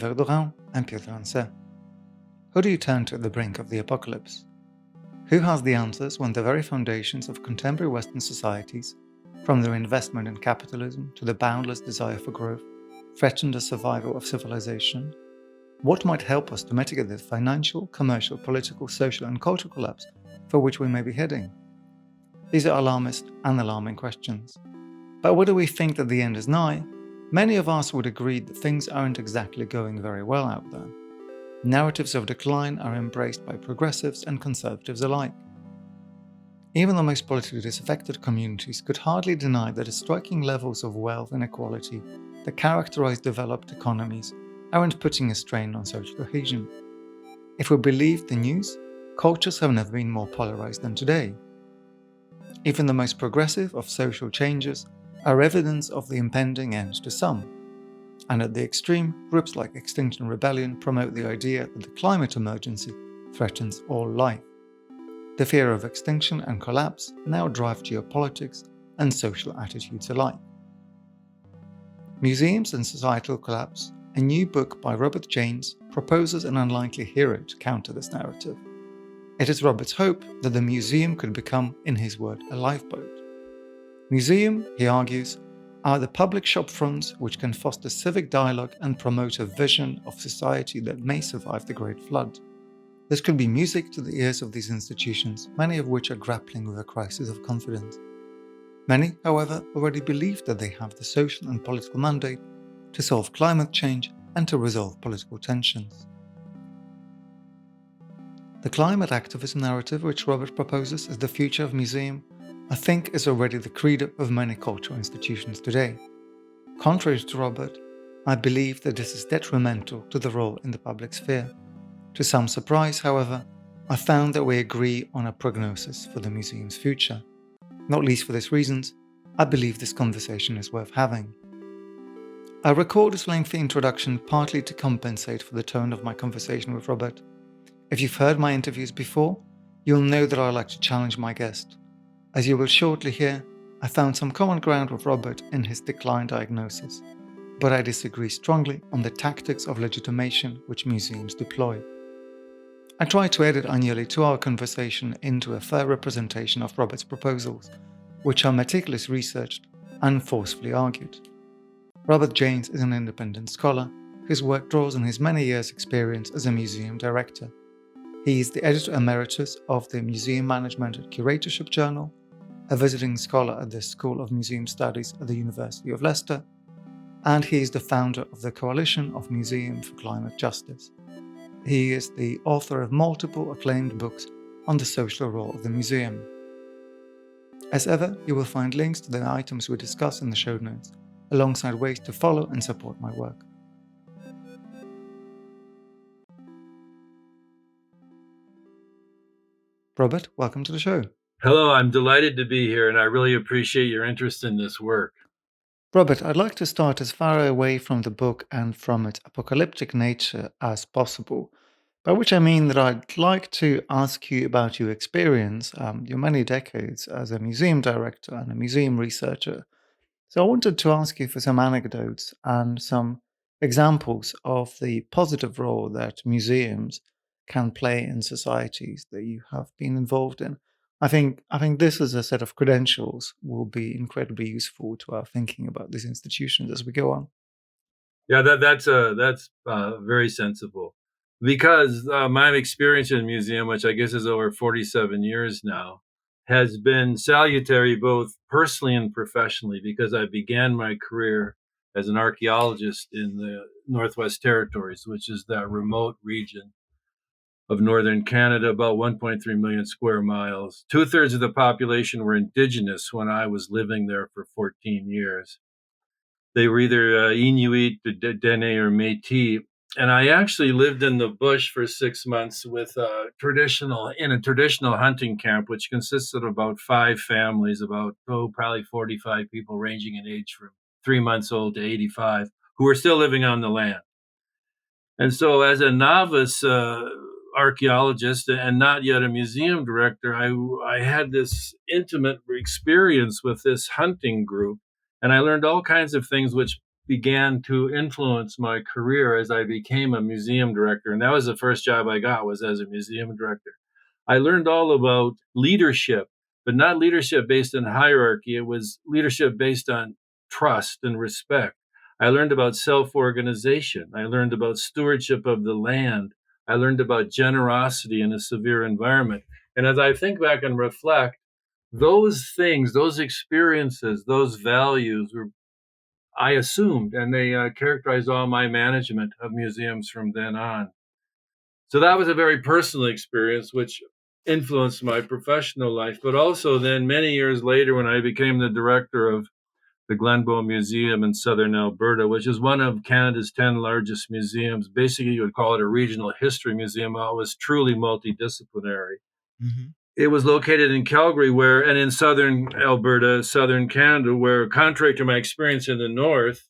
Oliver Dorin and Pierre. Who do you turn to at the brink of the apocalypse? Who has the answers when the very foundations of contemporary Western societies, from their investment in capitalism to the boundless desire for growth, threaten the survival of civilization? What might help us to mitigate the financial, commercial, political, social, and cultural collapse for which we may be heading? These are alarmist and alarming questions. But whether we think that the end is nigh, many of us would agree that things aren't exactly going very well out there. Narratives of decline are embraced by progressives and conservatives alike. Even the most politically disaffected communities could hardly deny that the striking levels of wealth inequality that characterize developed economies aren't putting a strain on social cohesion. If we believe the news, cultures have never been more polarized than today. Even the most progressive of social changes are evidence of the impending end to some. And at the extreme, groups like Extinction Rebellion promote the idea that the climate emergency threatens all life. The fear of extinction and collapse now drive geopolitics and social attitudes alike. Museums and Societal Collapse, a new book by Robert Janes, proposes an unlikely hero to counter this narrative. It is Robert's hope that the museum could become, in his word, a lifeboat. Museum, he argues, are the public shopfronts which can foster civic dialogue and promote a vision of society that may survive the Great Flood. This could be music to the ears of these institutions, many of which are grappling with a crisis of confidence. Many, however, already believe that they have the social and political mandate to solve climate change and to resolve political tensions. The climate activism narrative which Robert proposes as the future of museum, I think, is already the credo of many cultural institutions today. Contrary to Robert, I believe that this is detrimental to the role in the public sphere. To some surprise, however, I found that we agree on a prognosis for the museum's future. Not least for these reasons, I believe this conversation is worth having. I record this lengthy introduction partly to compensate for the tone of my conversation with Robert. If you've heard my interviews before, you'll know that I like to challenge my guest. As you will shortly hear, I found some common ground with Robert in his decline diagnosis, but I disagree strongly on the tactics of legitimation which museums deploy. I try to edit our nearly 2-hour conversation into a fair representation of Robert's proposals, which are meticulously researched and forcefully argued. Robert Janes is an independent scholar whose work draws on his many years' experience as a museum director. He is the editor emeritus of the Museum Management and Curatorship Journal, a visiting scholar at the School of Museum Studies at the University of Leicester, and he is the founder of the Coalition of Museums for Climate Justice. He is the author of multiple acclaimed books on the social role of the museum. As ever, you will find links to the items we discuss in the show notes, alongside ways to follow and support my work. Robert, welcome to the show. Hello, I'm delighted to be here, and I really appreciate your interest in this work. Robert, I'd like to start as far away from the book and from its apocalyptic nature as possible, by which I mean that I'd like to ask you about your experience, your many decades as a museum director and a museum researcher. So I wanted to ask you for some anecdotes and some examples of the positive role that museums can play in societies that you have been involved in. I think this as a set of credentials will be incredibly useful to our thinking about these institutions as we go on. Yeah, that's very sensible, because my experience in the museum, which I guess is over 47 years now, has been salutary both personally and professionally, because I began my career as an archaeologist in the Northwest Territories, which is that remote region of northern Canada, about 1.3 million square miles. 2/3 of the population were indigenous when I was living there for 14 years. They were either Inuit, Dene, or Métis. And I actually lived in the bush for 6 months in a traditional hunting camp, which consisted of about 5 families, probably 45 people, ranging in age from 3 months old to 85, who were still living on the land. And so, as a novice archaeologist and not yet a museum director, I had this intimate experience with this hunting group, and I learned all kinds of things which began to influence my career as I became a museum director. And that was the first job I got, was as a museum director. I learned all about leadership, but not leadership based on hierarchy. It was leadership based on trust and respect. I learned about self-organization. I learned about stewardship of the land. I learned about generosity in a severe environment. And as I think back and reflect, those things, those experiences, those values were, I assumed, and they characterized all my management of museums from then on. So that was a very personal experience, which influenced my professional life. But also, then many years later, when I became the director of the Glenbow Museum in southern Alberta, which is one of Canada's 10 largest museums. Basically, you would call it a regional history museum. It was truly multidisciplinary. Mhm. It was located in Calgary, and in southern Alberta, southern Canada, where, contrary to my experience in the north,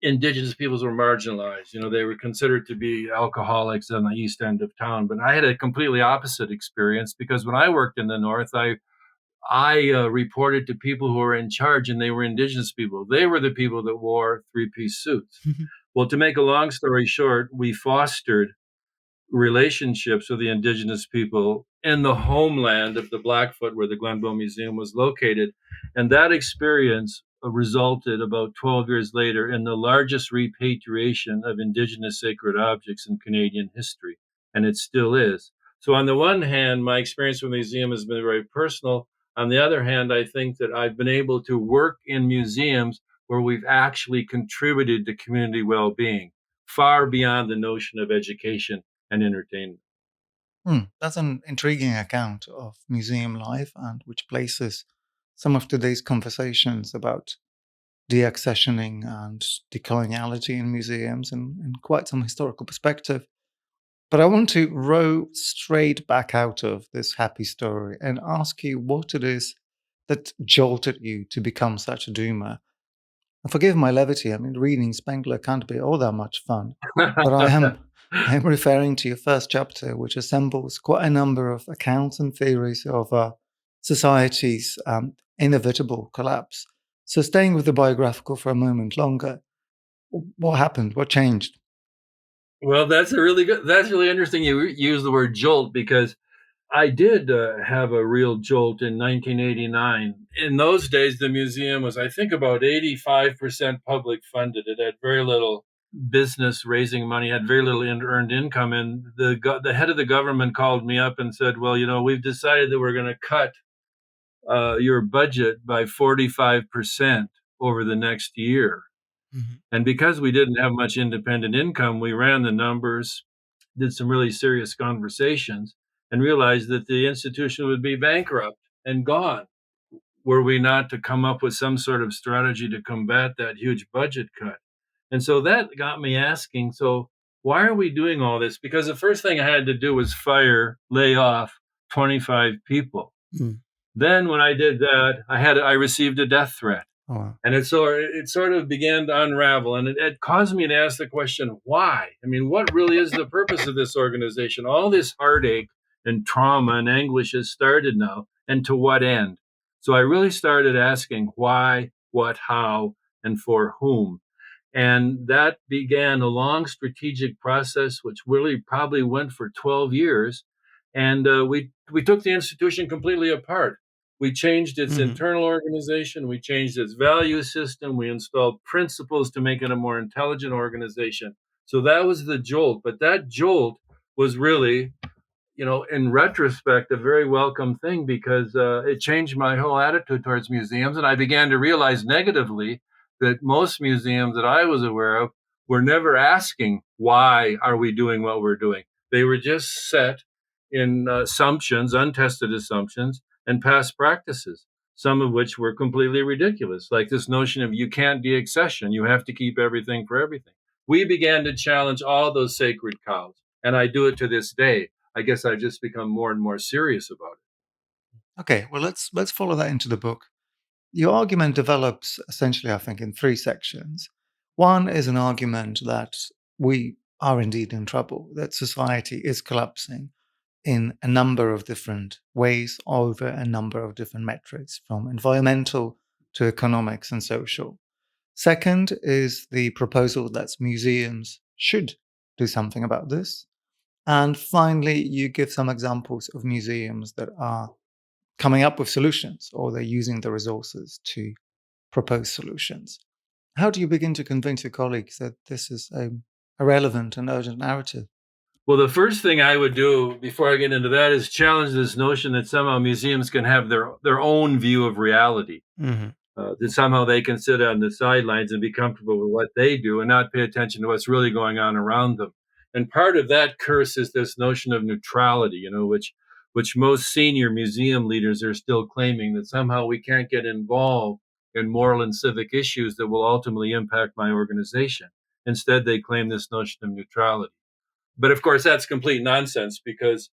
Indigenous peoples were marginalized. They were considered to be alcoholics on the east end of town. But I had a completely opposite experience, because when I worked in the north, I reported to people who were in charge, and they were Indigenous people. They were the people that wore three-piece suits. Well, to make a long story short, we fostered relationships with the Indigenous people in the homeland of the Blackfoot, where the Glenbow Museum was located. And that experience resulted about 12 years later in the largest repatriation of Indigenous sacred objects in Canadian history. And it still is. So, on the one hand, my experience with the museum has been very personal. On the other hand, I think that I've been able to work in museums where we've actually contributed to community well being, far beyond the notion of education and entertainment. That's an intriguing account of museum life, and which places some of today's conversations about deaccessioning and decoloniality in museums in quite some historical perspective. But I want to row straight back out of this happy story and ask you what it is that jolted you to become such a doomer. And forgive my levity, I mean, reading Spengler can't be all that much fun, but I am referring to your first chapter, which assembles quite a number of accounts and theories of society's inevitable collapse. So, staying with the biographical for a moment longer, what happened? What changed? Well, that's really interesting. You use the word jolt, because I did have a real jolt in 1989. In those days, the museum was, I think, about 85% public funded. It had very little business raising money, had very little earned income. And the head of the government called me up and said, well, we've decided that we're going to cut your budget by 45% over the next year. Mhm. And because we didn't have much independent income, we ran the numbers, did some really serious conversations, and realized that the institution would be bankrupt and gone, were we not to come up with some sort of strategy to combat that huge budget cut. And so that got me asking, so why are we doing all this? Because the first thing I had to do was lay off 25 people. Mm. Then when I did that, I received a death threat. Oh, wow. And it sort of began to unravel, and it caused me to ask the question, why? I mean, what really is the purpose of this organization? All this heartache and trauma and anguish has started now, and to what end? So I really started asking why, what, how, and for whom. And that began a long strategic process, which really probably went for 12 years. And we took the institution completely apart. We changed its Mhm. internal organization. We changed its value system. We installed principles to make it a more intelligent organization. So that was the jolt. But that jolt was really, in retrospect, a very welcome thing, because it changed my whole attitude towards museums. And I began to realize negatively that most museums that I was aware of were never asking, why are we doing what we're doing? They were just set in assumptions, untested assumptions, and past practices, some of which were completely ridiculous, like this notion of you can't deaccession, you have to keep everything for everything. We began to challenge all those sacred cows, and I do it to this day. I guess I've just become more and more serious about it. Okay, well, let's follow that into the book. Your argument develops essentially, I think, in three sections. One is an argument that we are indeed in trouble, that society is collapsing in a number of different ways over a number of different metrics, from environmental to economics and social. Second is the proposal that museums should do something about this. And finally, you give some examples of museums that are coming up with solutions or they're using the resources to propose solutions. How do you begin to convince your colleagues that this is a relevant and urgent narrative? Well, the first thing I would do before I get into that is challenge this notion that somehow museums can have their own view of reality. Hmm. That somehow they can sit on the sidelines and be comfortable with what they do and not pay attention to what's really going on around them. And part of that curse is this notion of neutrality, which most senior museum leaders are still claiming, that somehow we can't get involved in moral and civic issues that will ultimately impact my organization. Instead, they claim this notion of neutrality. But of course, that's complete nonsense, because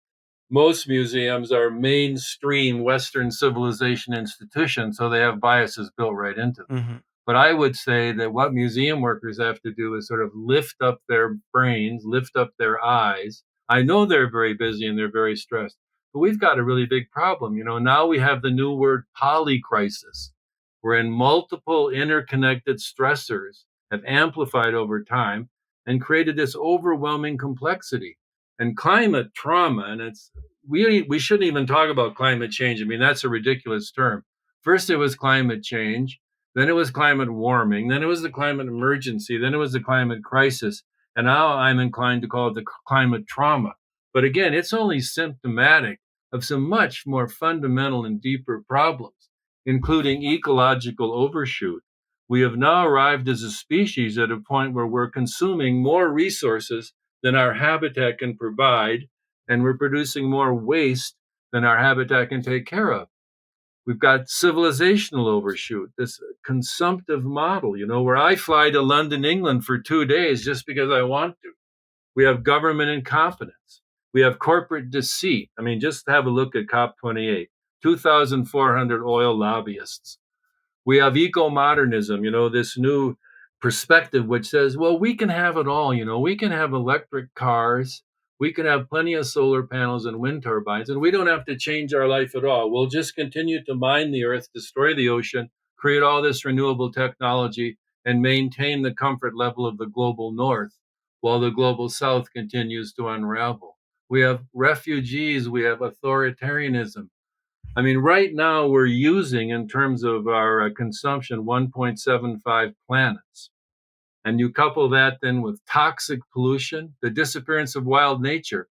most museums are mainstream Western civilization institutions, so they have biases built right into them. Hmm. But I would say that what museum workers have to do is sort of lift up their brains, lift up their eyes. I know they're very busy and they're very stressed, but we've got a really big problem. Now we have the new word polycrisis, wherein multiple interconnected stressors have amplified over time and created this overwhelming complexity. And climate trauma, and we shouldn't even talk about climate change. I mean, that's a ridiculous term. First it was climate change, then it was climate warming, then it was the climate emergency, then it was the climate crisis, and now I'm inclined to call it the climate trauma. But again, it's only symptomatic of some much more fundamental and deeper problems, including ecological overshoot. We have now arrived as a species at a point where we're consuming more resources than our habitat can provide, and we're producing more waste than our habitat can take care of. We've got civilizational overshoot, this consumptive model, where I fly to London, England for 2 days just because I want to. We have government incompetence. We have corporate deceit. I mean, just have a look at COP28, 2,400 oil lobbyists. We have eco-modernism, this new perspective which says, well, we can have it all, we can have electric cars, we can have plenty of solar panels and wind turbines, and we don't have to change our life at all. We'll just continue to mine the earth, destroy the ocean, create all this renewable technology, and maintain the comfort level of the global north while the global south continues to unravel. We have refugees, we have authoritarianism. I mean, right now we're using, in terms of our consumption, 1.75 planets. And you couple that then with toxic pollution, the disappearance of wild nature.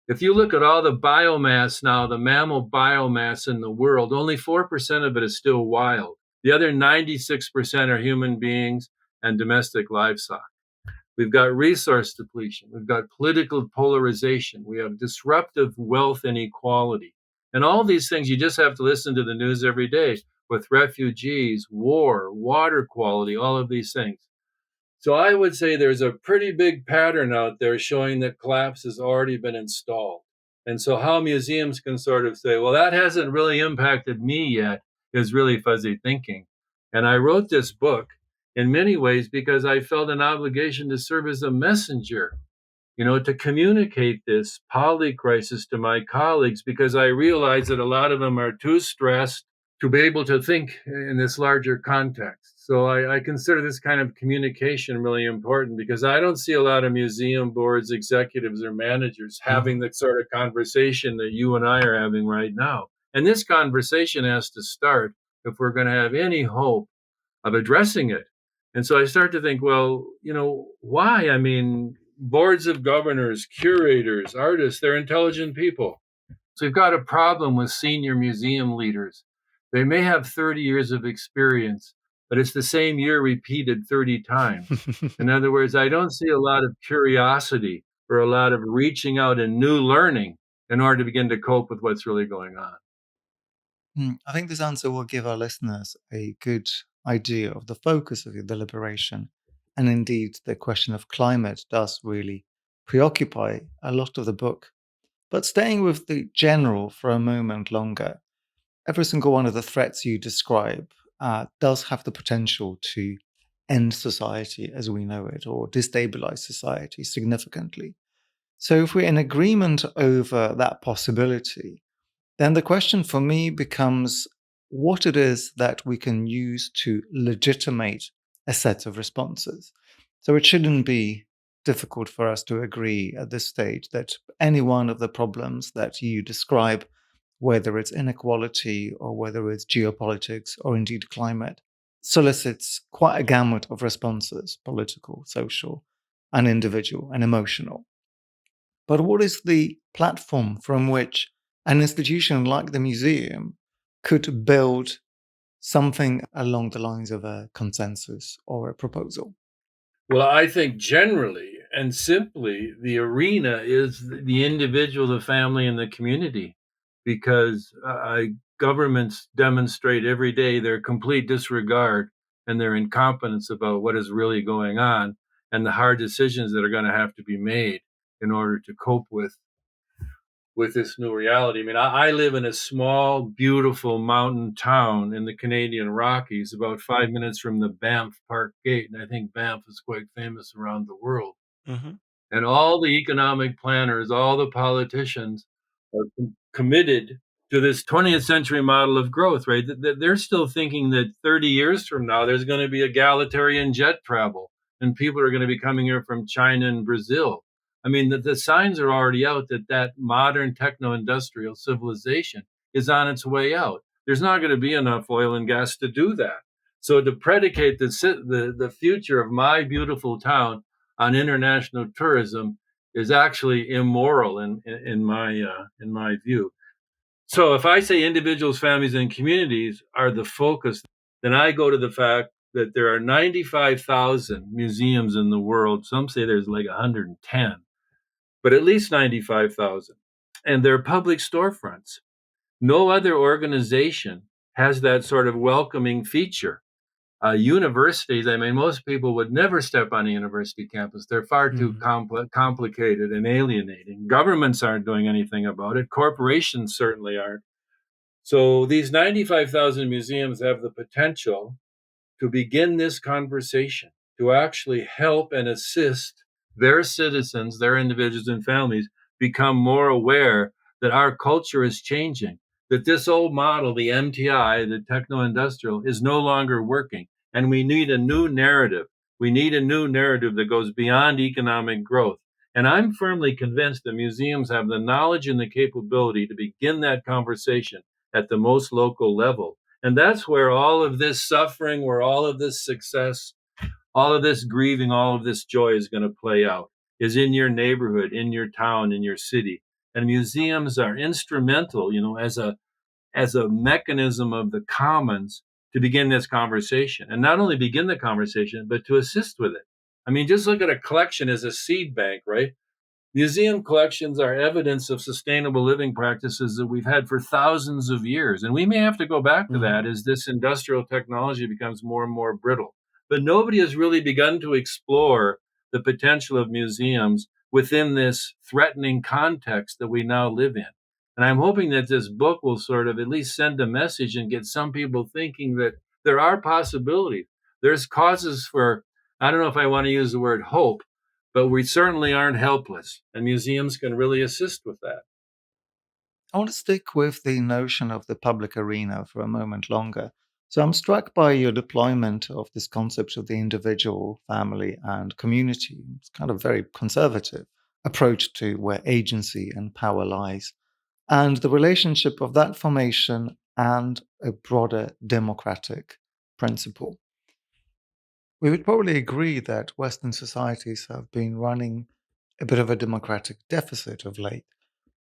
If you look at all the biomass now, the mammal biomass in the world, only 4% of it is still wild. The other 96% are human beings and domestic livestock. We've got resource depletion. We've got political polarization. We have disruptive wealth inequality. And all these things, you just have to listen to the news every day, with refugees, war, water quality, all of these things. So I would say there's a pretty big pattern out there showing that collapse has already been installed. And so how museums can sort of say, well, that hasn't really impacted me yet, is really fuzzy thinking. And I wrote this book in many ways because I felt an obligation to serve as a messenger, to communicate this poly crisis to my colleagues, because I realized that a lot of them are too stressed to be able to think in this larger context. So I consider this kind of communication really important, because I don't see a lot of museum boards, executives, or managers having the sort of conversation that you and I are having right now. And this conversation has to start if we're going to have any hope of addressing it. And so I start to think, well, why? I mean, boards of governors, curators, artists, they're intelligent people. So we've got a problem with senior museum leaders. They may have 30 years of experience, but it's the same year repeated 30 times. In other words, I don't see a lot of curiosity or a lot of reaching out and new learning in order to begin to cope with what's really going on. I think this answer will give our listeners a good idea of the focus of your deliberation. And indeed, the question of climate does really preoccupy a lot of the book. But staying with the general for a moment longer, every single one of the threats you describe does have the potential to end society as we know it or destabilize society significantly. So, if we're in agreement over that possibility, then the question for me becomes what it is that we can use to legitimate a set of responses. So it shouldn't be difficult for us to agree at this stage that any one of the problems that you describe, whether it's inequality or whether it's geopolitics or indeed climate, solicits quite a gamut of responses: political, social, and individual and emotional. But what is the platform from which an institution like the museum could build something along the lines of a consensus or a proposal? Well, I think generally and simply, the arena is the individual, the family, and the community, because governments demonstrate every day their complete disregard and their incompetence about what is really going on and the hard decisions that are going to have to be made in order to cope with this new reality. I mean, I live in a small, beautiful mountain town in the Canadian Rockies, about 5 minutes from the Banff Park Gate. And I think Banff is quite famous around the world. Hmm. And all the economic planners, all the politicians are committed to this 20th century model of growth, right? They're still thinking that 30 years from now, there's going to be egalitarian jet travel and people are going to be coming here from China and Brazil. I mean, the signs are already out that that modern techno industrial civilization is on its way out. There's not going to be enough oil and gas to do that. So to predicate the future of my beautiful town on international tourism is actually immoral in my view. So if I say individuals, families, and communities are the focus, then I go to the fact that there are 95,000 museums in the world. Some say there's like 110, but at least 95,000. And they're public storefronts. No other organization has that sort of welcoming feature. Universities, I mean, most people would never step on a university campus. They're far too Mm. complicated and alienating. Governments aren't doing anything about it. Corporations certainly aren't. So these 95,000 museums have the potential to begin this conversation, to actually help and assist their citizens, their individuals and families become more aware that our culture is changing, that this old model, the MTI, the techno industrial, is no longer working. And we need a new narrative. We need a new narrative that goes beyond economic growth. And I'm firmly convinced that museums have the knowledge and the capability to begin that conversation at the most local level. And that's where all of this suffering, where all of this success, all of this grieving, all of this joy is going to play out, is in your neighborhood, in your town, in your city. And museums are instrumental, as a mechanism of the commons to begin this conversation. And not only begin the conversation, but to assist with it. I mean, just look at a collection as a seed bank, right? Museum collections are evidence of sustainable living practices that we've had for thousands of years. And we may have to go back to Mhm. that as this industrial technology becomes more and more brittle. But nobody has really begun to explore the potential of museums within this threatening context that we now live in. And I'm hoping that this book will sort of at least send a message and get some people thinking that there are possibilities. There's causes for, I don't know if I want to use the word hope, but we certainly aren't helpless, and museums can really assist with that. I want to stick with the notion of the public arena for a moment longer. So I'm struck by your deployment of this concept of the individual, family, and community. It's kind of very conservative approach to where agency and power lies, and the relationship of that formation and a broader democratic principle. We would probably agree that Western societies have been running a bit of a democratic deficit of late.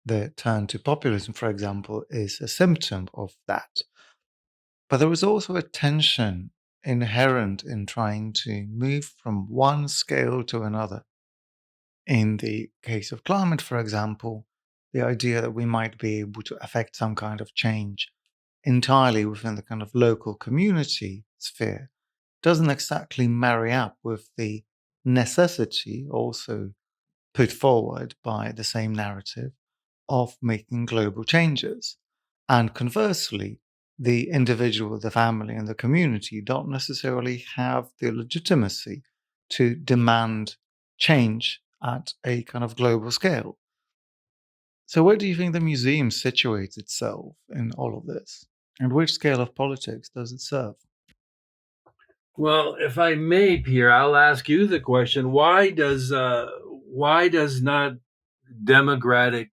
The turn to populism, for example, is a symptom of that. But there is also a tension inherent in trying to move from one scale to another. In the case of climate, for example, the idea that we might be able to affect some kind of change entirely within the kind of local community sphere doesn't exactly marry up with the necessity also put forward by the same narrative of making global changes. And conversely, the individual, the family, and the community don't necessarily have the legitimacy to demand change at a kind of global scale. So, where do you think the museum situates itself in all of this? And which scale of politics does it serve? Well, if I may, Pierre, I'll ask you the question: why does not democratic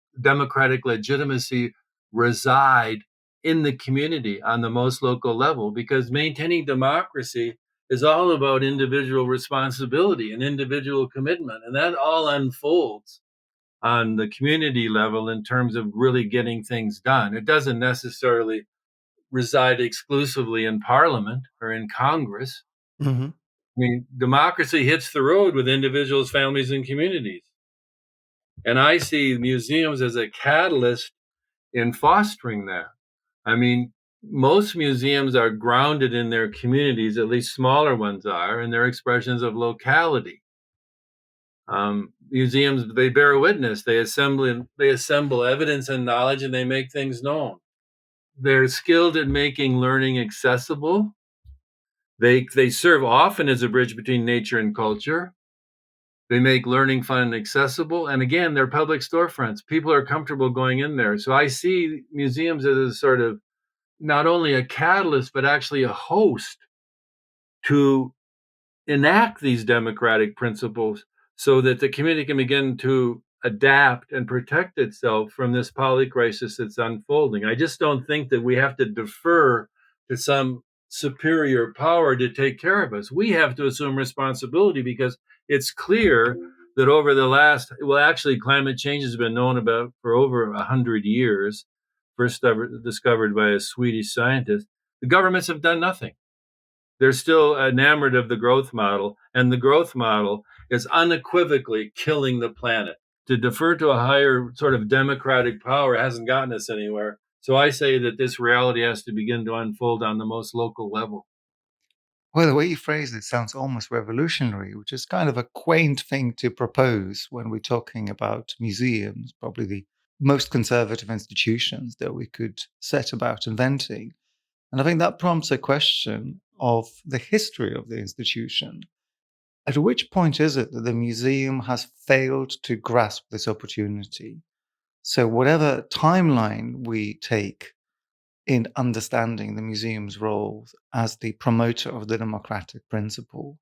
legitimacy reside in the community on the most local level? Because maintaining democracy is all about individual responsibility and individual commitment, and that all unfolds on the community level in terms of really getting things done. It doesn't necessarily reside exclusively in Parliament or in Congress. Hmm. I mean, democracy hits the road with individuals, families, and communities. And I see museums as a catalyst in fostering that. I mean, most museums are grounded in their communities, at least smaller ones are, and they're expressions of locality. Museums, they bear witness, they assemble evidence and knowledge, and they make things known. They're skilled at making learning accessible. They serve often as a bridge between nature and culture. They make learning fun and accessible. And again, they're public storefronts. People are comfortable going in there. So I see museums as a sort of not only a catalyst, but actually a host to enact these democratic principles so that the community can begin to adapt and protect itself from this polycrisis that's unfolding. I just don't think that we have to defer to some superior power to take care of us. We have to assume responsibility because it's clear that over the last, well, actually, climate change has been known about for over 100 years, first ever discovered by a Swedish scientist. The governments have done nothing. They're still enamored of the growth model, and the growth model is unequivocally killing the planet. To defer to a higher sort of democratic power hasn't gotten us anywhere. So I say that this reality has to begin to unfold on the most local level. Well, the way you phrase it sounds almost revolutionary, which is kind of a quaint thing to propose when we're talking about museums, probably the most conservative institutions that we could set about inventing. And I think that prompts a question of the history of the institution. At which point is it that the museum has failed to grasp this opportunity? So, whatever timeline we take in understanding the museum's role as the promoter of the democratic principle,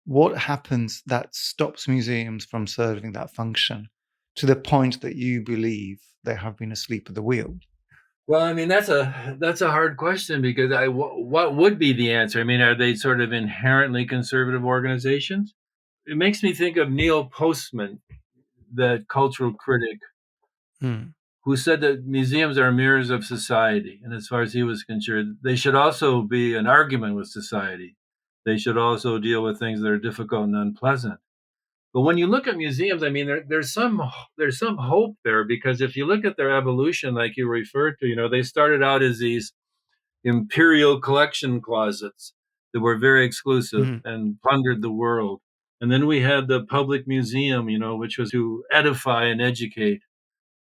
what happens that stops museums from serving that function to the point that you believe they have been asleep at the wheel? Well, I mean that's a hard question because what would be the answer? I mean, are they sort of inherently conservative organizations? It makes me think of Neil Postman, the cultural critic, Hmm. who said that museums are mirrors of society. And as far as he was concerned, they should also be an argument with society. They should also deal with things that are difficult and unpleasant. But when you look at museums, I mean, there's some hope there because if you look at their evolution, like you referred to, they started out as these imperial collection closets that were very exclusive Hmm. and plundered the world. And then we had the public museum, which was to edify and educate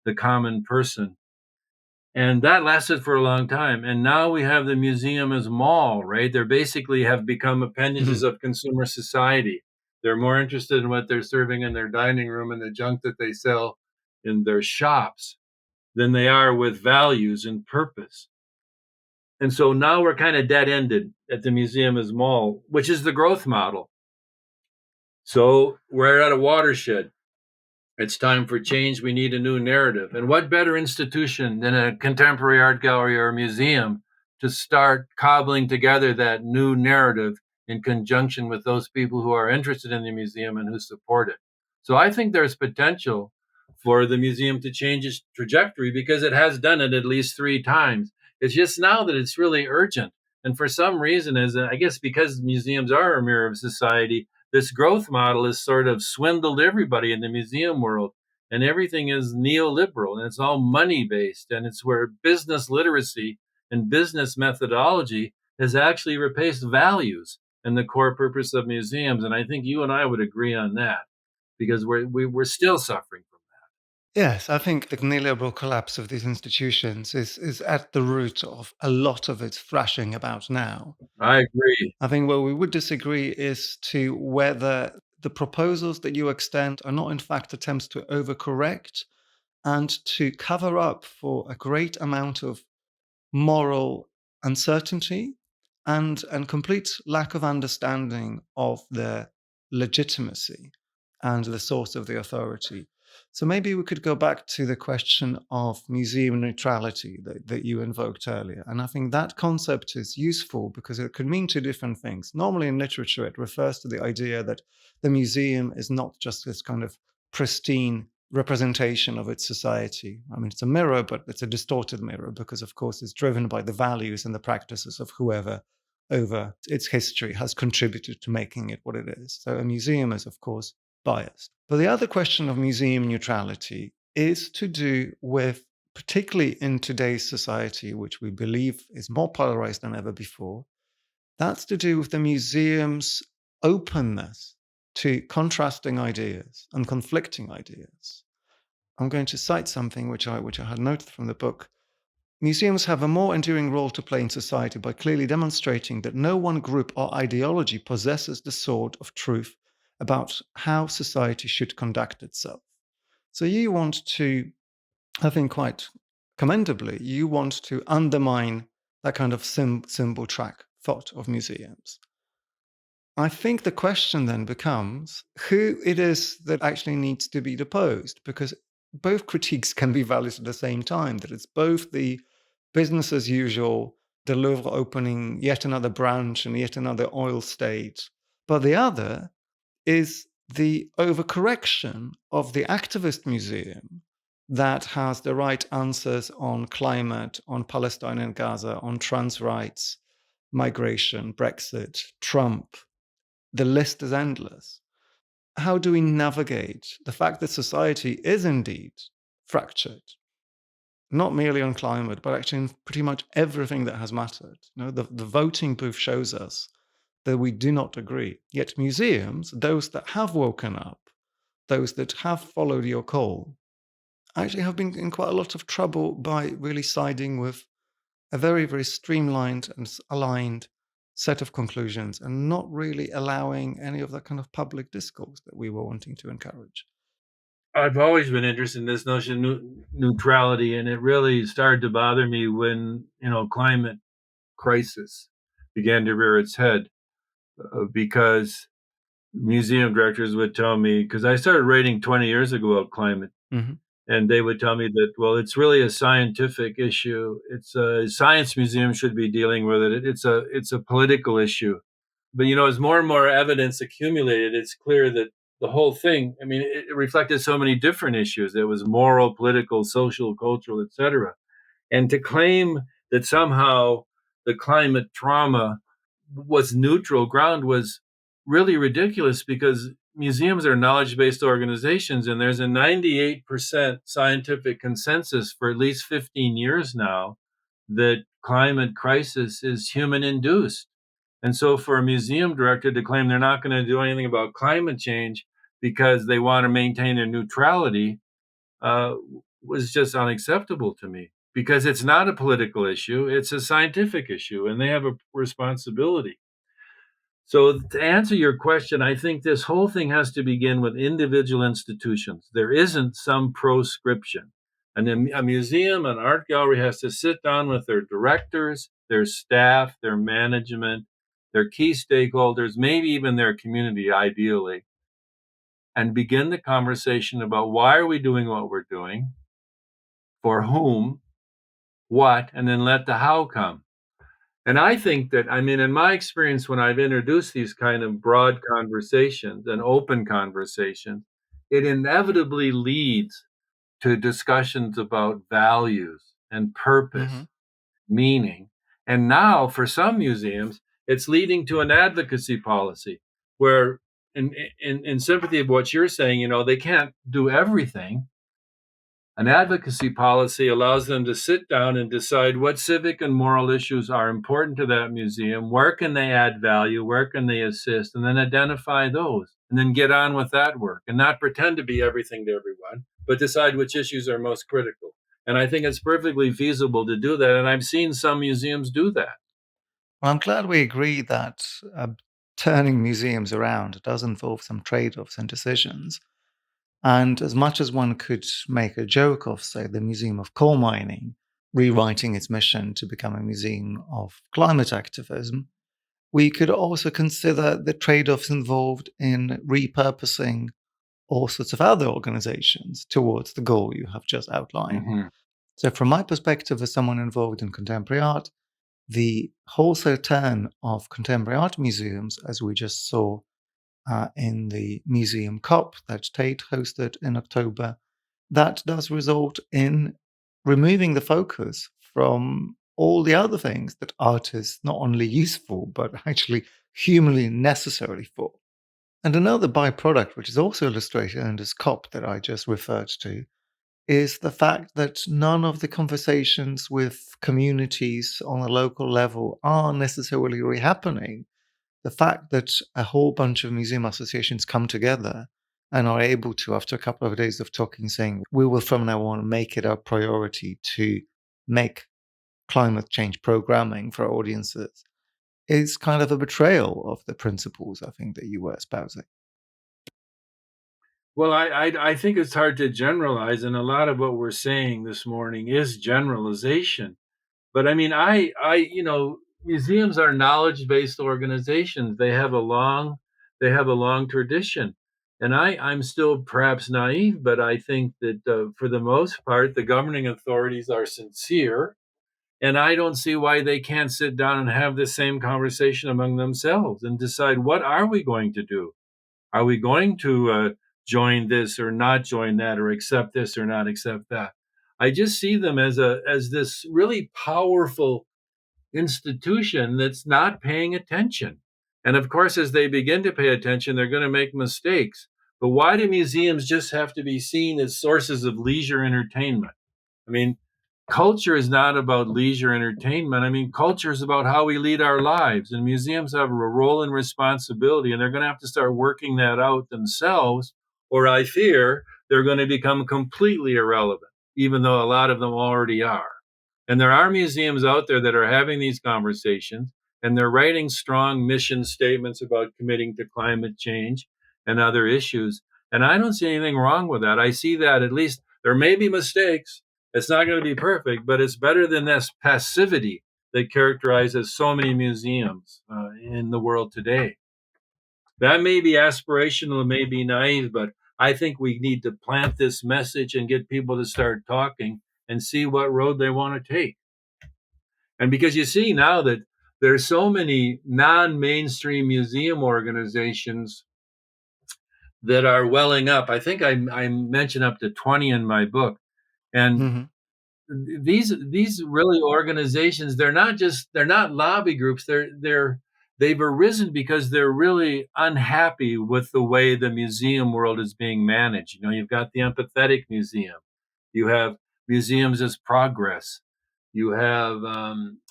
the common person. And that lasted for a long time. And now we have the museum as mall, right? They're basically have become appendages Hmm. of consumer society. They're more interested in what they're serving in their dining room and the junk that they sell in their shops than they are with values and purpose. And so now we're kind of dead ended at the museum as mall, which is the growth model. So we're at a watershed. It's time for change. We need a new narrative. And what better institution than a contemporary art gallery or a museum to start cobbling together that new narrative in conjunction with those people who are interested in the museum and who support it? So I think there's potential for the museum to change its trajectory because it has done it at least 3 times. It's just now that it's really urgent. And for some reason, as I guess because museums are a mirror of society, this growth model has sort of swindled everybody in the museum world, and everything is neoliberal and it's all money based, and it's where business literacy and business methodology has actually replaced values and the core purpose of museums. And I think you and I would agree on that because we're still suffering from Yes, I think the neoliberal collapse of these institutions is at the root of a lot of its thrashing about now. that. I agree. I think where we would disagree is to whether the proposals that you extend are not, in fact, attempts to overcorrect and to cover up for a great amount of moral uncertainty and complete lack of understanding of their legitimacy and the source of the authority. So maybe we could go back to the question of museum neutrality that you invoked earlier. And I think that concept is useful because it could mean two different things. Normally in literature, it refers to the idea that the museum is not just this kind of pristine representation of its society. I mean, it's a mirror, but it's a distorted mirror because, of course, it's driven by the values and the practices of whoever over its history has contributed to making it what it is. So a museum is, of course, biased. But the other question of museum neutrality is to do with, particularly in today's society, which we believe is more polarized than ever before, that's to do with the museum's openness to contrasting ideas and conflicting ideas. I'm going to cite something which I had noted from the book. Museums have a more enduring role to play in society by clearly demonstrating that no one group or ideology possesses the sword of truth about how society should conduct itself. So you want to, I think quite commendably, you want to undermine that kind of symbol track thought of museums. I think the question then becomes who it is that actually needs to be deposed, because both critiques can be valid at the same time, that it's both the business as usual, the Louvre opening yet another branch and yet another oil state, but the other is the overcorrection of the activist museum that has the right answers on climate, on Palestine and Gaza, on trans rights, migration, Brexit, Trump. The list is endless. How do we navigate the fact that society is indeed fractured, not merely on climate, but actually in pretty much everything that has mattered? The voting booth shows us that we do not agree. Yet museums, those that have woken up, those that have followed your call, actually have been in quite a lot of trouble by really siding with a very, very streamlined and aligned set of conclusions and not really allowing any of that kind of public discourse that we were wanting to encourage. I've always been interested in this notion of neutrality, and it really started to bother me when, climate crisis began to rear its head, because museum directors would tell me, because I started writing 20 years ago about climate, and they would tell me that, well, it's really a scientific issue. It's a science museum should be dealing with it. It's a political issue. But, as more and more evidence accumulated, it's clear that the whole thing, I mean, it reflected so many different issues. It was moral, political, social, cultural, etc. And to claim that somehow the climate trauma was neutral ground was really ridiculous, because museums are knowledge-based organizations, and there's a 98% scientific consensus for at least 15 years now that climate crisis is human-induced. And so for a museum director to claim they're not going to do anything about climate change because they want to maintain their neutrality was just unacceptable to me, because it's not a political issue, it's a scientific issue, and they have a responsibility. So to answer your question, I think this whole thing has to begin with individual institutions. There isn't some proscription. And a museum, an art gallery has to sit down with their directors, their staff, their management, their key stakeholders, maybe even their community, ideally, and begin the conversation about why are we doing what we're doing, for whom, what, and then let the how come. And I think that, I mean, in my experience, when I've introduced these kind of broad conversations and open conversations, it inevitably leads to discussions about values and purpose, meaning. And now, for some museums, it's leading to an advocacy policy where, in sympathy of what you're saying, they can't do everything. An advocacy policy allows them to sit down and decide what civic and moral issues are important to that museum, where can they add value, where can they assist, and then identify those, and then get on with that work, and not pretend to be everything to everyone, but decide which issues are most critical. And I think it's perfectly feasible to do that, and I've seen some museums do that. Well, I'm glad we agree that turning museums around does involve some trade-offs and decisions. And as much as one could make a joke of, say, the Museum of Coal Mining rewriting its mission to become a museum of climate activism, We could also consider the trade-offs involved in repurposing all sorts of other organizations towards the goal you have just outlined. Hmm. So from my perspective as someone involved in contemporary art, the wholesale turn of contemporary art museums, as we just saw in the Museum COP that Tate hosted in October, that does result in removing the focus from all the other things that art is not only useful, but actually humanly necessary for. And another byproduct, which is also illustrated in this COP that I just referred to, is the fact that none of the conversations with communities on a local level are necessarily happening. The fact that a whole bunch of museum associations come together and are able to, after a couple of days of talking, saying, we will from now on make it our priority to make climate change programming for our audiences, is kind of a betrayal of the principles I think that you were espousing. Well, I think it's hard to generalize, and a lot of what we're saying this morning is generalization. But I mean, museums are knowledge-based organizations. They have a long tradition, and I'm still perhaps naive, but I think that for the most part, the governing authorities are sincere, and I don't see why they can't sit down and have the same conversation among themselves and decide what are we going to do. Are we going to join this or not join that, or accept this or not accept that? I just see them as this really powerful institution that's not paying attention. And of course, as they begin to pay attention, they're going to make mistakes. But why do museums just have to be seen as sources of leisure entertainment? I mean, culture is not about leisure entertainment. I mean, culture is about how we lead our lives, and museums have a role and responsibility, and they're going to have to start working that out themselves, or I fear they're going to become completely irrelevant, even though a lot of them already are. And there are museums out there that are having these conversations, and they're writing strong mission statements about committing to climate change and other issues. And I don't see anything wrong with that. I see that at least there may be mistakes. It's not going to be perfect, but it's better than this passivity that characterizes so many museums in the world today. That may be aspirational, it may be naive, but I think we need to plant this message and get people to start talking and see what road they want to take. And because you see now that there's so many non-mainstream museum organizations that are welling up. I think I mentioned up to 20 in my book. And Mhm. these really organizations, they're not lobby groups. They've arisen because they're really unhappy with the way the museum world is being managed. You know, you've got the empathetic museum, you have museums as progress, you have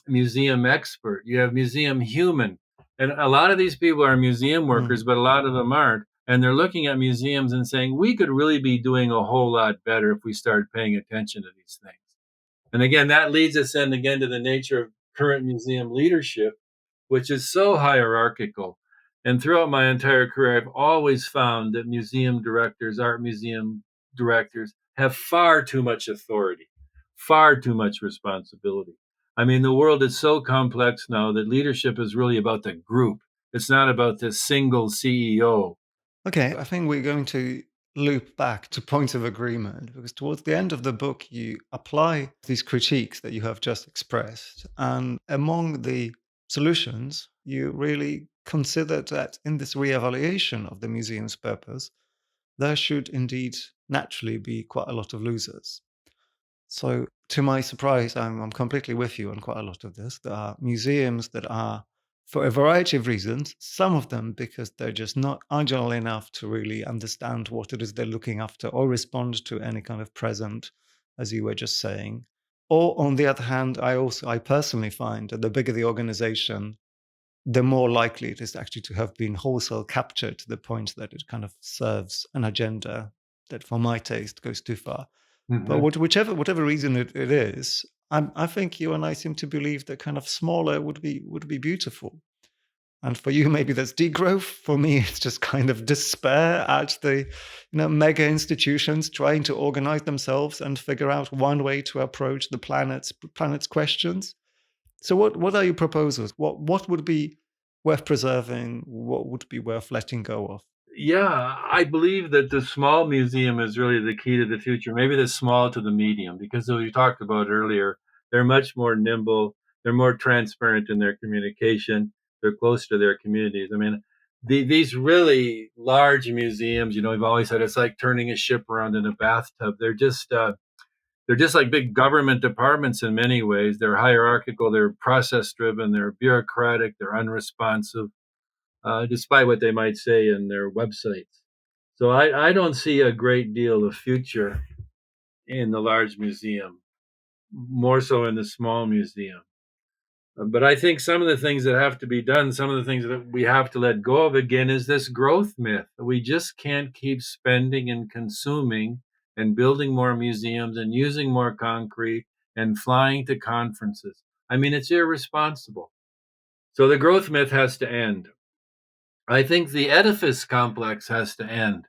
museum expert, you have museum human, and a lot of these people are museum workers, Mhm. but a lot of them aren't. And they're looking at museums and saying we could really be doing a whole lot better if we started paying attention to these things. And again, that leads us in again to the nature of current museum leadership, which is so hierarchical. And throughout my entire career, I've always found that museum directors, art museum directors, have far too much authority, far too much responsibility. I mean, the world is so complex now that leadership is really about the group. It's not about the single CEO. Okay, I think we're going to loop back to points of agreement because towards the end of the book, you apply these critiques that you have just expressed. And among the solutions, you really consider that in this reevaluation of the museum's purpose, there should indeed naturally be quite a lot of losers. So, to my surprise, I'm completely with you on quite a lot of this. There are museums that are, for a variety of reasons, some of them because they're just not agile enough to really understand what it is they're looking after or respond to any kind of present, as you were just saying. Or on the other hand, I personally find that the bigger the organization, the more likely it is actually to have been wholesale captured to the point that it kind of serves an agenda that, for my taste, goes too far. But Mhm. whatever reason it is, I think you and I seem to believe that kind of smaller would be beautiful. And for you, maybe that's degrowth. For me, it's just kind of despair at the mega institutions trying to organize themselves and figure out one way to approach the planet's questions. So what are your proposals? What would be worth preserving? What would be worth letting go of? Yeah, I believe that the small museum is really the key to the future, maybe the small to the medium, because as we talked about earlier, they're much more nimble, they're more transparent in their communication, they're close to their communities. I mean, these really large museums, we've always said it's like turning a ship around in a bathtub. They're just like big government departments in many ways. They're hierarchical, they're process driven, they're bureaucratic, they're unresponsive, despite what they might say in their websites. So I don't see a great deal of future in the large museum, more so in the small museum. But I think some of the things that have to be done, some of the things that we have to let go of again is this growth myth. We just can't keep spending and consuming and building more museums and using more concrete and flying to conferences. I mean, it's irresponsible. So the growth myth has to end. I think the edifice complex has to end.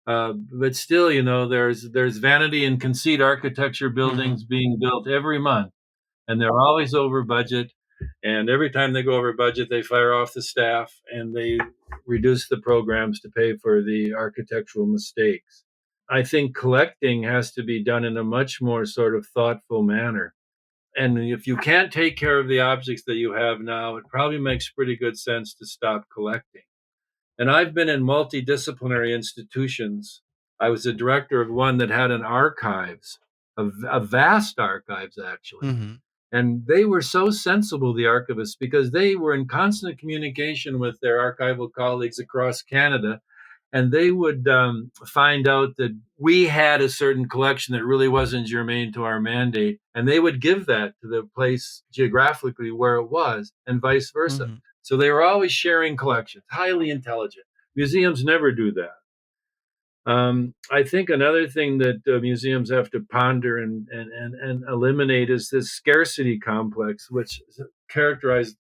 But still, there's vanity and conceit architecture Hmm. buildings being built every month, and they're always over budget. And every time they go over budget, they fire off the staff and they reduce the programs to pay for the architectural mistakes. I think collecting has to be done in a much more sort of thoughtful manner. And if you can't take care of the objects that you have now, it probably makes pretty good sense to stop collecting. And I've been in multidisciplinary institutions. I was the director of one that had an archives, a vast archives actually. Hmm. And they were so sensible, the archivists, because they were in constant communication with their archival colleagues across Canada. And they would find out that we had a certain collection that really wasn't germane to our mandate. And they would give that to the place geographically where it was, and vice versa. Hmm. So they were always sharing collections, highly intelligent. Museums never do that. I think another thing that museums have to ponder and eliminate is this scarcity complex, which is characterized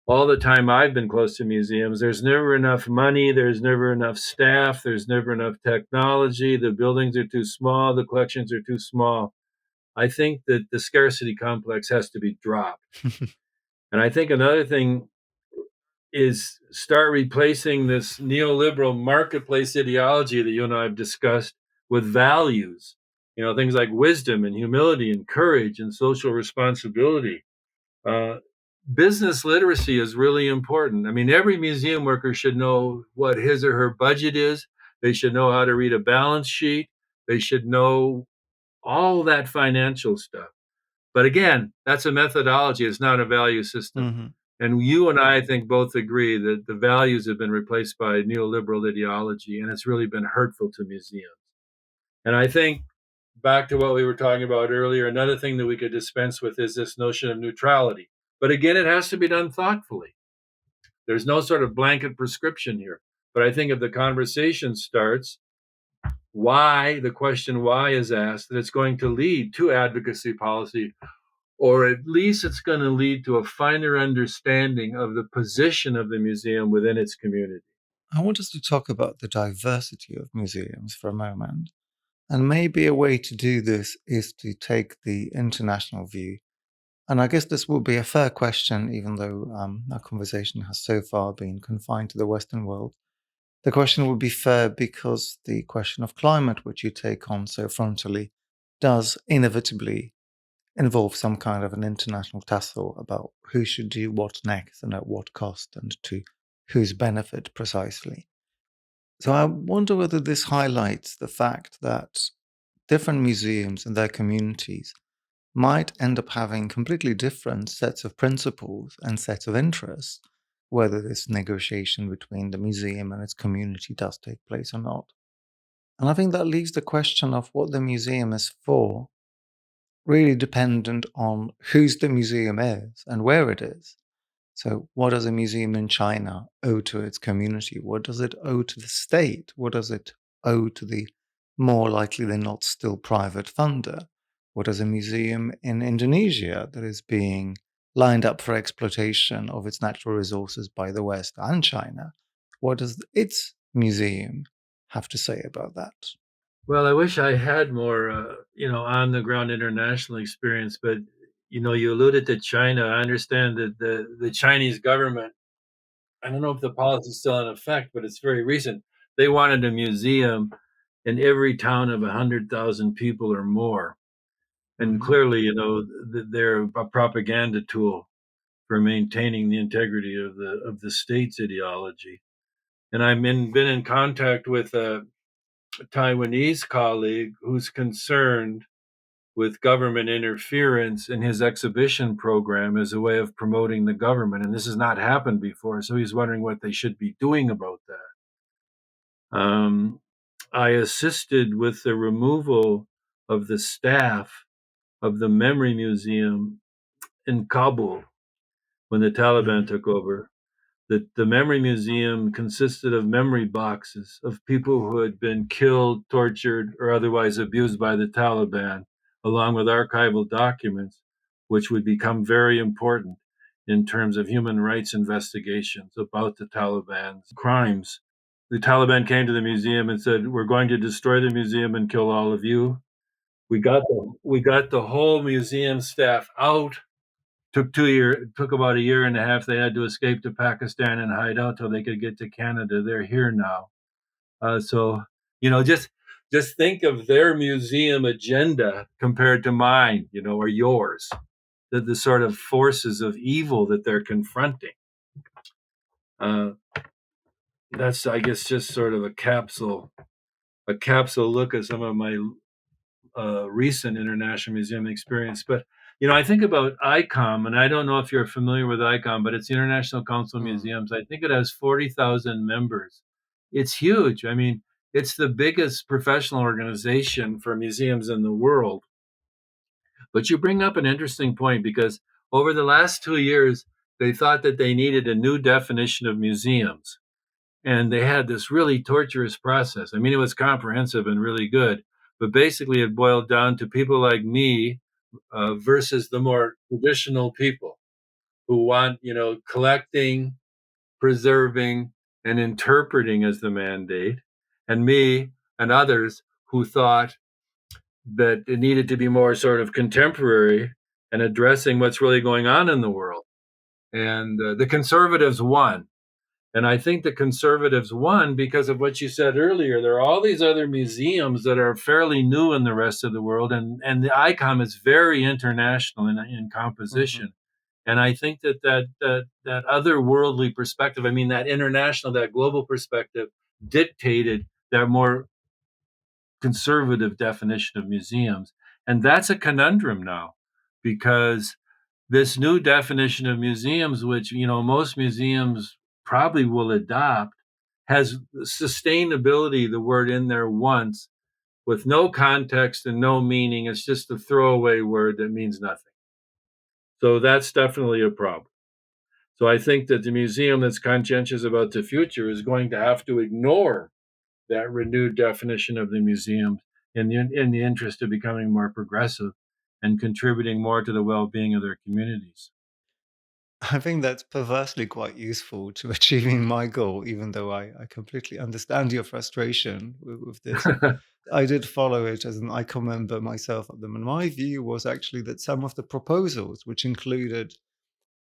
all the time I've been close to museums. There's never enough money, there's never enough staff, there's never enough technology, the buildings are too small, the collections are too small. I think that the scarcity complex has to be dropped. And I think another thing is start replacing this neoliberal marketplace ideology that you and I have discussed with values. Things like wisdom and humility and courage and social responsibility. Uh, Business literacy is really important. I mean, every museum worker should know what his or her budget is. They should know how to read a balance sheet. They should know all that financial stuff. But again, that's a methodology, it's not a value system. Hmm. And you and I think both agree that the values have been replaced by neoliberal ideology, and it's really been hurtful to museums. And I think back to what we were talking about earlier, another thing that we could dispense with is this notion of neutrality. But again, it has to be done thoughtfully. There's no sort of blanket prescription here. But I think if the conversation starts, the question why is asked, that it's going to lead to advocacy policy, or at least it's going to lead to a finer understanding of the position of the museum within its community. I want us to talk about the diversity of museums for a moment. And maybe a way to do this is to take the international view. And I guess this will be a fair question, even though our conversation has so far been confined to the Western world. The question would be fair because the question of climate, which you take on so frontally, does inevitably involve some kind of an international tussle about who should do what next and at what cost and to whose benefit precisely. So I wonder whether this highlights the fact that different museums and their communities might end up having completely different sets of principles and sets of interests, whether this negotiation between the museum and its community does take place or not. And I think that leaves the question of what the museum is for really dependent on whose the museum is and where it is. So, what does a museum in China owe to its community? What does it owe to the state? What does it owe to the more likely than not still private funder? What does a museum in Indonesia that is being lined up for exploitation of its natural resources by the West and China? What does its museum have to say about that? Well, I wish I had more, on the ground international experience, but you alluded to China. I understand that the Chinese government I don't know if the policy is still in effect, but it's very recent. They wanted a museum in every town of 100,000 people or more. And Mhm. clearly, they're a propaganda tool for maintaining the integrity of the state's ideology. And been in contact with a Taiwanese colleague who's concerned with government interference in his exhibition program as a way of promoting the government. And this has not happened before. So he's wondering what they should be doing about that. I assisted with the removal of the staff of the Memory Museum in Kabul when the Taliban Mhm. took over. The Memory Museum consisted of memory boxes of people who had been killed, tortured, or otherwise abused by the Taliban, along with archival documents, which would become very important in terms of human rights investigations about the Taliban's crimes. The Taliban came to the museum and said, "We're going to destroy the museum and kill all of you." We got the whole museum staff out. Took about a year and a half. They had to escape to Pakistan and hide out till they could get to Canada. They're here now. So just think of their museum agenda compared to mine, or yours. The sort of forces of evil that they're confronting. Uh, that's, I guess, just sort of a capsule look at some of my recent international museum experience. But I think about ICOM, and I don't know if you're familiar with ICOM, but it's the International Council of Mm. Museums. I think it has 40,000 members. It's huge. I mean, it's the biggest professional organization for museums in the world. But you bring up an interesting point because over the last 2 years, they thought that they needed a new definition of museums. And they had this really torturous process. I mean, it was comprehensive and really good, but basically it boiled down to people like me versus the more traditional people who want, collecting, preserving, and interpreting as the mandate, and me and others who thought that it needed to be more sort of contemporary and addressing what's really going on in the world. And the conservatives won. And I think the conservatives won because of what you said earlier. There are all these other museums that are fairly new in the rest of the world, and the ICOM is very international in Mhm. composition. And I think that otherworldly perspective, I mean, that international, that global perspective, dictated that more conservative definition of museums. And that's a conundrum now because this new definition of museums, which most museums probably will adopt, has sustainability, the word in there once, with no context and no meaning. It's just a throwaway word that means nothing. So that's definitely a problem. So I think that the museum that's conscientious about the future is going to have to ignore that renewed definition of the museum in the interest of becoming more progressive and contributing more to the well-being of their communities. I think that's perversely quite useful to achieving my goal, even though I completely understand your frustration with this. I did follow it as an ICOM member myself at them, and my view was actually that some of the proposals, which included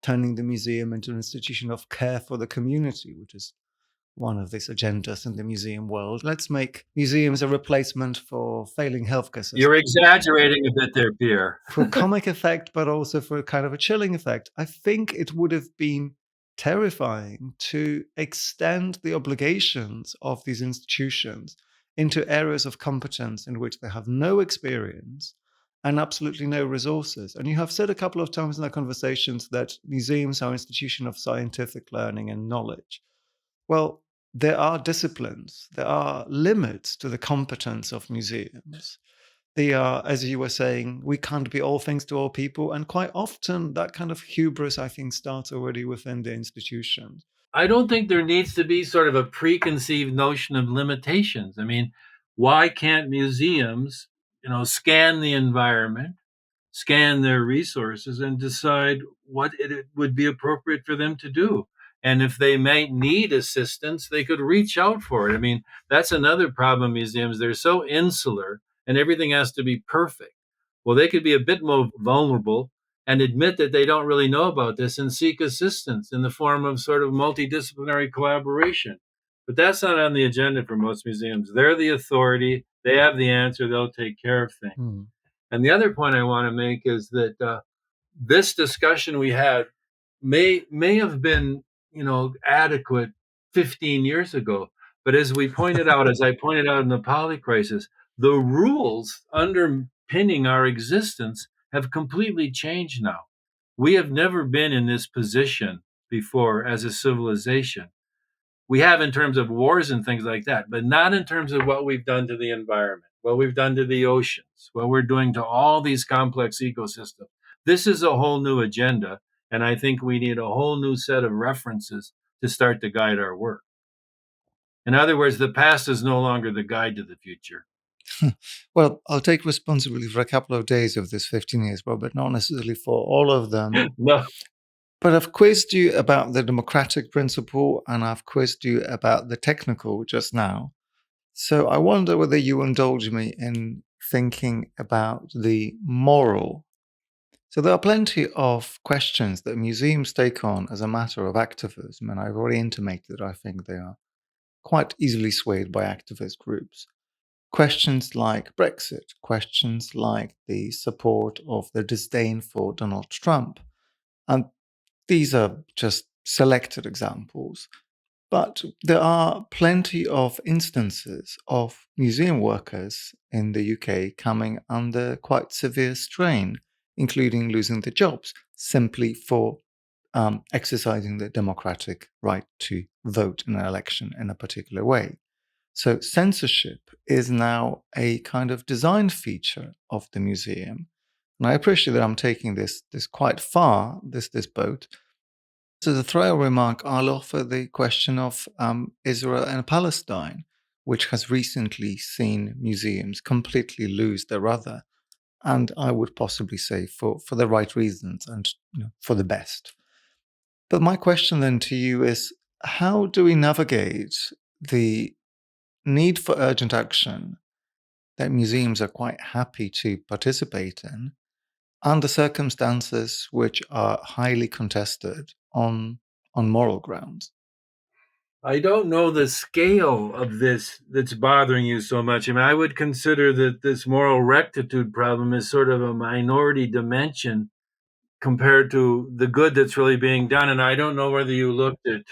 turning the museum into an institution of care for the community, which is one of these agendas in the museum world. Let's make museums a replacement for failing healthcare systems. You're exaggerating a bit there, Pierre. For a comic effect, but also for a kind of a chilling effect. I think it would have been terrifying to extend the obligations of these institutions into areas of competence in which they have no experience and absolutely no resources. And you have said a couple of times in our conversations that museums are institutions of scientific learning and knowledge. Well, there are disciplines, there are limits to the competence of museums. They are, as you were saying, we can't be all things to all people. And quite often, that kind of hubris, I think, starts already within the institutions. I don't think there needs to be sort of a preconceived notion of limitations. I mean, why can't museums, scan the environment, scan their resources, and decide what it would be appropriate for them to do? And if they might need assistance, they could reach out for it. I mean, that's another problem. Museums, they're so insular and everything has to be perfect. Well, they could be a bit more vulnerable and admit that they don't really know about this and seek assistance in the form of sort of multidisciplinary collaboration. But that's not on the agenda for most museums. They're the authority, they have the answer, they'll take care of things. Hmm. And the other point I want to make is that this discussion we had may have been, adequate 15 years ago, but as I pointed out in the poly crisis, the rules underpinning our existence have completely changed now. We have never been in this position before as a civilization. We have in terms of wars and things like that, but not in terms of what we've done to the environment, what we've done to the oceans, what we're doing to all these complex ecosystems. This is a whole new agenda, and I think we need a whole new set of references to start to guide our work. In other words, the past is no longer the guide to the future. Well, I'll take responsibility for a couple of days of this 15 years, Robert, not necessarily for all of them. No, But I've quizzed you about the democratic principle and I've quizzed you about the technical just now. So I wonder whether you indulge me in thinking about the moral. So there are plenty of questions that museums take on as a matter of activism, and I've already intimated that I think they are quite easily swayed by activist groups. Questions like Brexit, questions like the support of the disdain for Donald Trump. And these are just selected examples. But there are plenty of instances of museum workers in the UK coming under quite severe strain, including losing their jobs simply for exercising their democratic right to vote in an election in a particular way. So censorship is now a kind of design feature of the museum. And I appreciate that I'm taking this quite far, this boat. So as a throw remark, I'll offer the question of Israel and Palestine, which has recently seen museums completely lose their rudder. And I would possibly say for the right reasons and for the best. But my question then to you is, how do we navigate the need for urgent action that museums are quite happy to participate in under circumstances which are highly contested on moral grounds? I don't know the scale of this that's bothering you so much. I mean, I would consider that this moral rectitude problem is sort of a minority dimension compared to the good that's really being done. And I don't know whether you looked at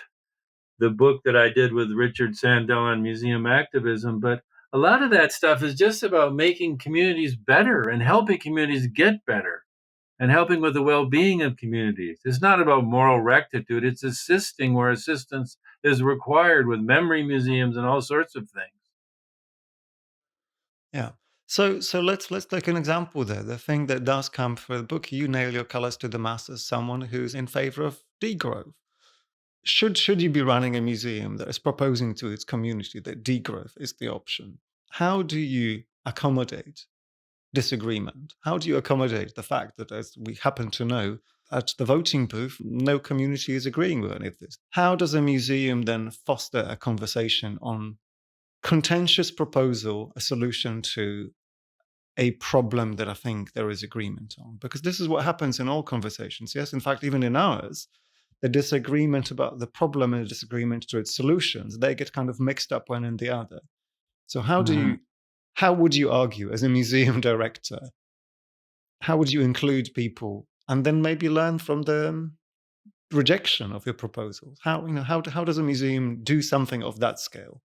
the book that I did with Richard Sandel on museum activism, but a lot of that stuff is just about making communities better and helping communities get better and helping with the well-being of communities. It's not about moral rectitude. It's assisting where assistance is required with memory museums and all sorts of things. Yeah. So let's take an example there. The thing that does come through the book, you nail your colors to the mast as someone who's in favor of degrowth. Should you be running a museum that is proposing to its community that degrowth is the option? How do you accommodate disagreement? How do you accommodate the fact that, as we happen to know, at the voting booth, no community is agreeing with any of this? How does a museum then foster a conversation on contentious proposal, a solution to a problem that I think there is agreement on? Because this is what happens in all conversations. Yes, in fact, even in ours, the disagreement about the problem and the disagreement to its solutions, they get kind of mixed up one and the other. So how would you argue as a museum director? How would you include people and then maybe learn from the rejection of your proposals? How does a museum do something of that scale?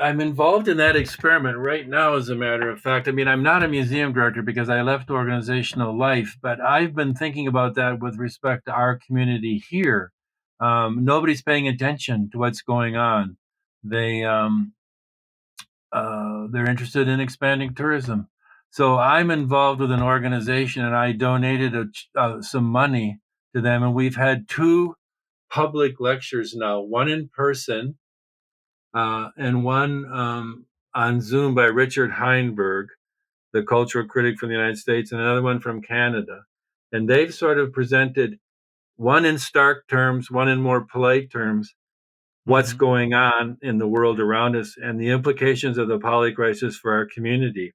I'm involved in that experiment right now, as a matter of fact. I mean, I'm not a museum director because I left organizational life, but I've been thinking about that with respect to our community here. Nobody's paying attention to what's going on. They're interested in expanding tourism. So I'm involved with an organization, and I donated some money to them, and we've had two public lectures now, one in person and one on Zoom by Richard Heinberg, the cultural critic from the United States, and another one from Canada. And they've sort of presented, one in stark terms, one in more polite terms, what's going on in the world around us and the implications of the poly crisis for our community.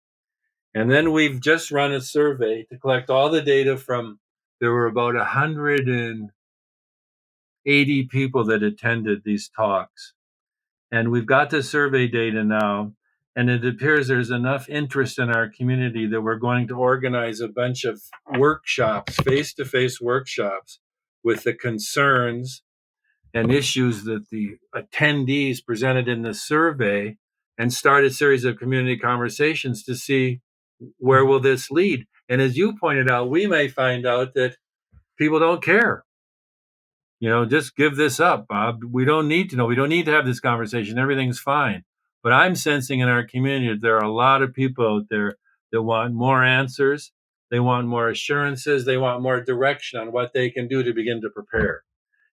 And then we've just run a survey to collect all the data from there were about 180 people that attended these talks. And we've got the survey data now, and it appears there's enough interest in our community that we're going to organize a bunch of workshops, face-to-face workshops, with the concerns and issues that the attendees presented in the survey, and start a series of community conversations to see where will this lead. And as you pointed out, we may find out that people don't care. Just give this up, Bob. We don't need to know. We don't need to have this conversation. Everything's fine. But I'm sensing in our community that there are a lot of people out there that want more answers. They want more assurances. They want more direction on what they can do to begin to prepare.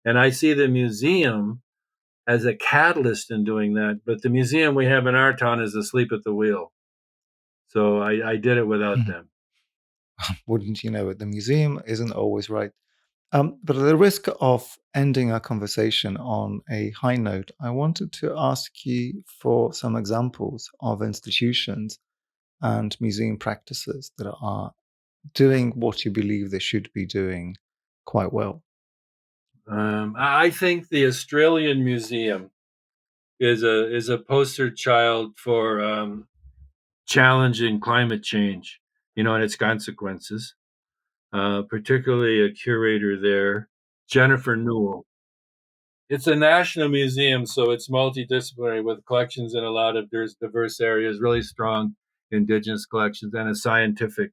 And I see the museum as a catalyst in doing that. But the museum we have in our town is asleep at the wheel. So I did it without them. Wouldn't you know it? The museum isn't always right. But at the risk of ending our conversation on a high note, I wanted to ask you for some examples of institutions and museum practices that are doing what you believe they should be doing quite well. I think the Australian Museum is a poster child for challenging climate change, and its consequences. Particularly a curator there, Jennifer Newell. It's a national museum, so it's multidisciplinary with collections in a lot of diverse areas, really strong indigenous collections, and a scientific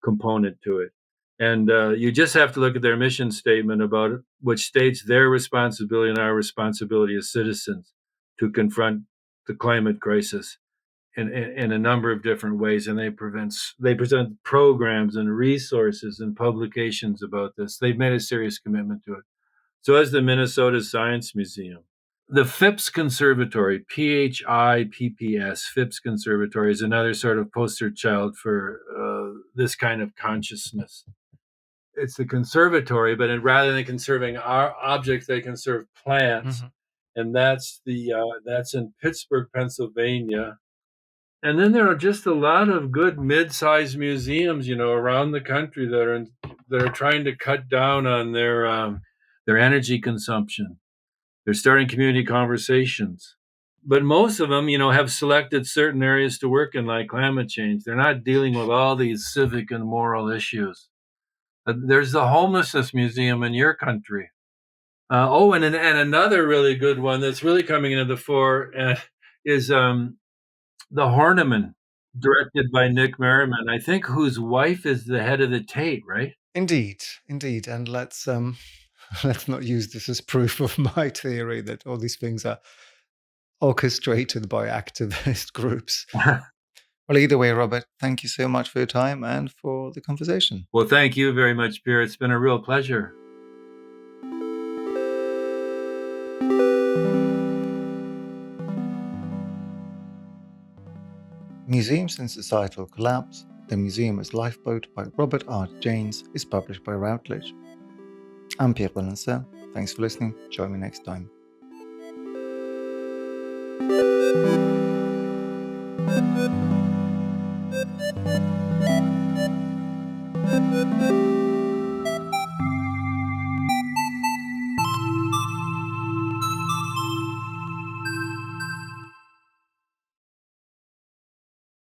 component to it. And you just have to look at their mission statement about it, which states their responsibility and our responsibility as citizens to confront the climate crisis in a number of different ways. And they present programs and resources and publications about this. They've made a serious commitment to it. So has the Minnesota Science Museum. The Phipps Conservatory, PHIPPS, Phipps Conservatory, is another sort of poster child for this kind of consciousness. It's the conservatory, but rather than conserving our objects, they conserve plants, and that's in Pittsburgh, Pennsylvania. And then there are just a lot of good mid-sized museums, around the country that are trying to cut down on their energy consumption. They're starting community conversations. But most of them, have selected certain areas to work in, like climate change. They're not dealing with all these civic and moral issues. There's the Homelessness Museum in your country. And another really good one that's really coming into the fore is The Horniman, directed by Nick Merriman, I think, whose wife is the head of the Tate, right? Indeed. And let's not use this as proof of my theory that all these things are orchestrated by activist groups. Well, either way, Robert, thank you so much for your time and for the conversation. Well, thank you very much, Pierre. It's been a real pleasure. Museums and Societal Collapse, The Museum as Lifeboat by Robert R. Janes is published by Routledge. I'm Pierre Valentin. Thanks for listening. Join me next time.